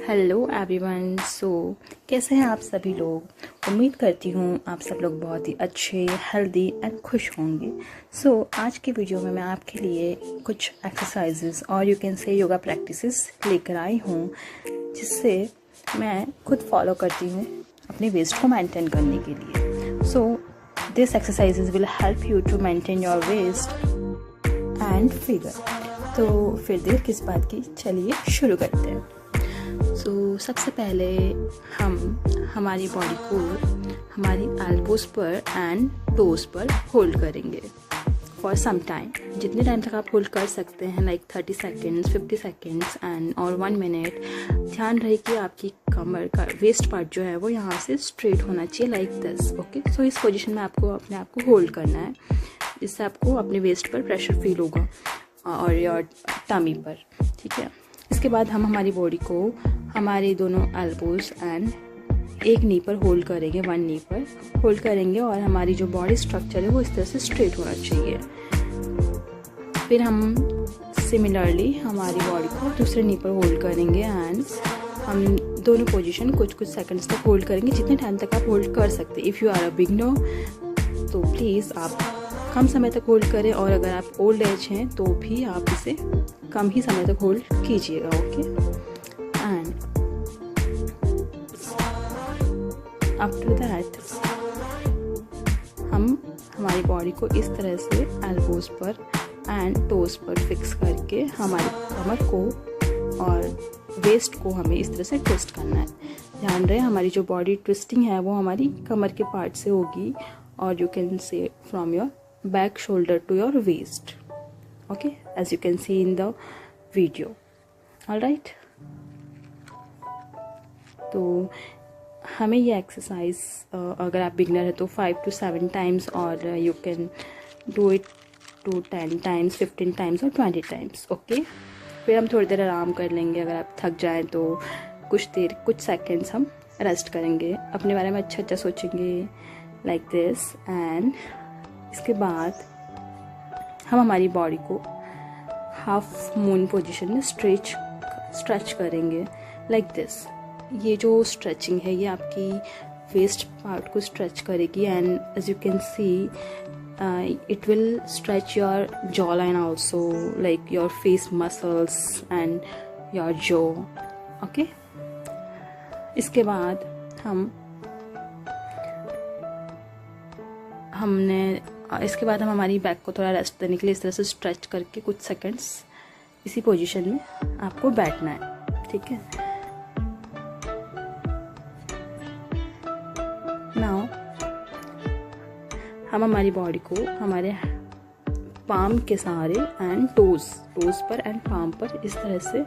Hello everyone. कैसे हैं आप सभी लोग। उम्मीद करती हूँ आप सब लोग बहुत ही अच्छे, हेल्दी एंड खुश होंगे। आज की वीडियो में मैं आपके लिए कुछ एक्सरसाइजेस और you can say yoga practices लेकर आई हूँ, जिससे मैं खुद फॉलो करती हूँ अपने वेस्ट को मेंटेन करने के लिए। This exercises will help you to maintain your waist and figure. तो फिर देर किस बात की, चलिए शुरू करते हैं। सबसे पहले हम हमारी बॉडी को हमारी एल्बोज पर एंड टोज पर होल्ड करेंगे फॉर सम टाइम। जितने टाइम तक आप होल्ड कर सकते हैं, लाइक 30 सेकेंड्स, 50 सेकेंड्स एंड और 1 मिनट। ध्यान रहे कि आपकी कमर का वेस्ट पार्ट जो है वो यहाँ से स्ट्रेट होना चाहिए, लाइक दिस। ओके, सो इस पोजीशन में आपको अपने आप को होल्ड करना है, जिससे आपको अपने वेस्ट पर प्रेशर फील होगा और योर टमी पर। ठीक है, इसके बाद हम हमारी बॉडी को हमारे दोनों एल्बोज एंड एक नी पर होल्ड करेंगे, 1 नी पर होल्ड करेंगे, और हमारी जो बॉडी स्ट्रक्चर है वो इस तरह से स्ट्रेट होना चाहिए। फिर हम सिमिलरली हमारी बॉडी को दूसरे नी पर होल्ड करेंगे एंड हम दोनों पोजीशन कुछ कुछ सेकंड्स तक होल्ड करेंगे, जितने टाइम तक आप होल्ड कर सकते हैं। If you are a beginner तो प्लीज़ आप कम समय तक होल्ड करें, और अगर आप ओल्ड एज हैं तो भी आप इसे कम ही समय तक होल्ड कीजिएगा। ओके, एंड आफ्टर दैट हम हमारी बॉडी को इस तरह से एल्बोज पर एंड टोज पर फिक्स करके हमारी कमर को और वेस्ट को हमें इस तरह से ट्विस्ट करना है। ध्यान रहे हमारी जो बॉडी ट्विस्टिंग है वो हमारी कमर के पार्ट से होगी, और you can say from your back shoulder to your waist. Okay, as you can see in the video. All right, तो हमें ये एक्सरसाइज अगर आप बिगनर है तो 5 to 7 टाइम्स, और you can do it to 10 times, 15 times और 20 times. Okay, फिर हम थोड़ी देर आराम कर लेंगे। अगर आप थक जाएं तो कुछ सेकेंड्स हम रेस्ट करेंगे, अपने बारे में अच्छा सोचेंगे, लाइक दिस। एंड इसके बाद हम हमारी बॉडी को हाफ मून पोजीशन में स्ट्रेच करेंगे, लाइक दिस। ये जो स्ट्रेचिंग है ये आपकी वेस्ट पार्ट को स्ट्रेच करेगी, and as you can see it will stretch your jaw line also, like your face muscles and your jaw. Okay, इसके बाद इसके बाद हम हमारी बैक को थोड़ा रेस्ट देने के लिए इस तरह से स्ट्रेच करके कुछ सेकंड्स इसी पोजीशन में आपको बैठना है। ठीक है, नाउ हम हमारी बॉडी को हमारे पाम के सहारे एंड टोज पर एंड पाम पर इस तरह से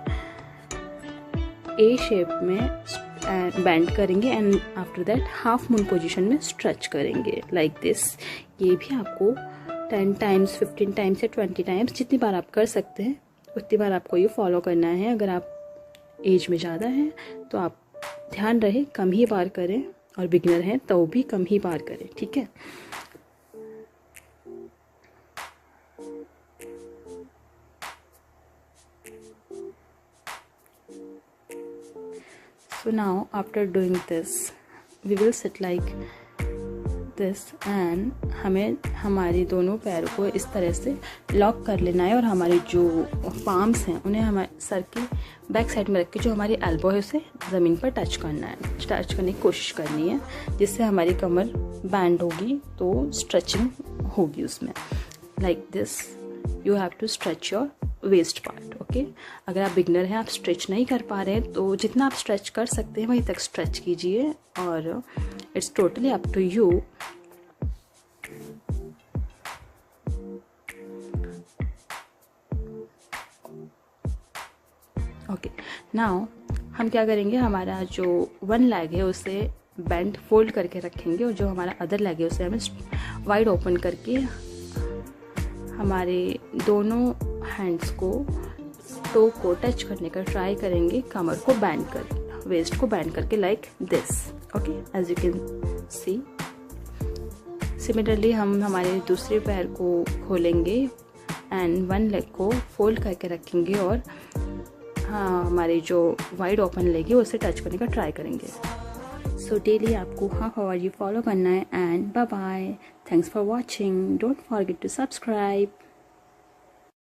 ए शेप में बेंड करेंगे, and after that half moon position में स्ट्रेच करेंगे, लाइक दिस। ये भी आपको 10 टाइम्स, 15 टाइम्स या 20 टाइम्स, जितनी बार आप कर सकते हैं उतनी बार आपको ये फॉलो करना है। अगर आप एज में ज़्यादा हैं तो आप ध्यान रहे कम ही बार करें, और बिगिनर हैं तो भी कम ही बार करें। ठीक है, so now after doing this we will sit like this, and हमें हमारे दोनों पैरों को इस तरह से लॉक कर लेना है, और हमारे जो पाम्स हैं उन्हें हमारे सर के बैक साइड में रख के जो हमारी एल्बो है उसे ज़मीन पर टच करना है, टच करने की कोशिश करनी है, जिससे हमारी कमर बैंड होगी, तो स्ट्रेचिंग होगी उसमें, like this. You have to stretch your waist part. Okay, अगर आप बिगनर हैं, आप स्ट्रेच नहीं कर पा रहे हैं, तो जितना आप स्ट्रेच कर सकते हैं वहीं तक स्ट्रेच कीजिए, और it's totally up to you. Okay, now हम क्या करेंगे, हमारा जो 1 लेग है उसे बेंड फोल्ड करके रखेंगे, और जो हमारा अदर लेग है उसे हमें वाइड ओपन करके हमारे दोनों हैंड्स को टो को टच करने का ट्राई करेंगे, कमर को बैंड कर, वेस्ट को बैंड करके, like this. Okay, as you can see. Similarly हम हमारे दूसरे पैर को खोलेंगे एंड 1 लेग को फोल्ड करके रखेंगे, और हाँ हमारे जो वाइड ओपन लेगी उसे टच करने का ट्राई करेंगे। सो डेली आपको हाउ आर यू फॉलो करना है। And bye bye, thanks for watching, don't forget to subscribe.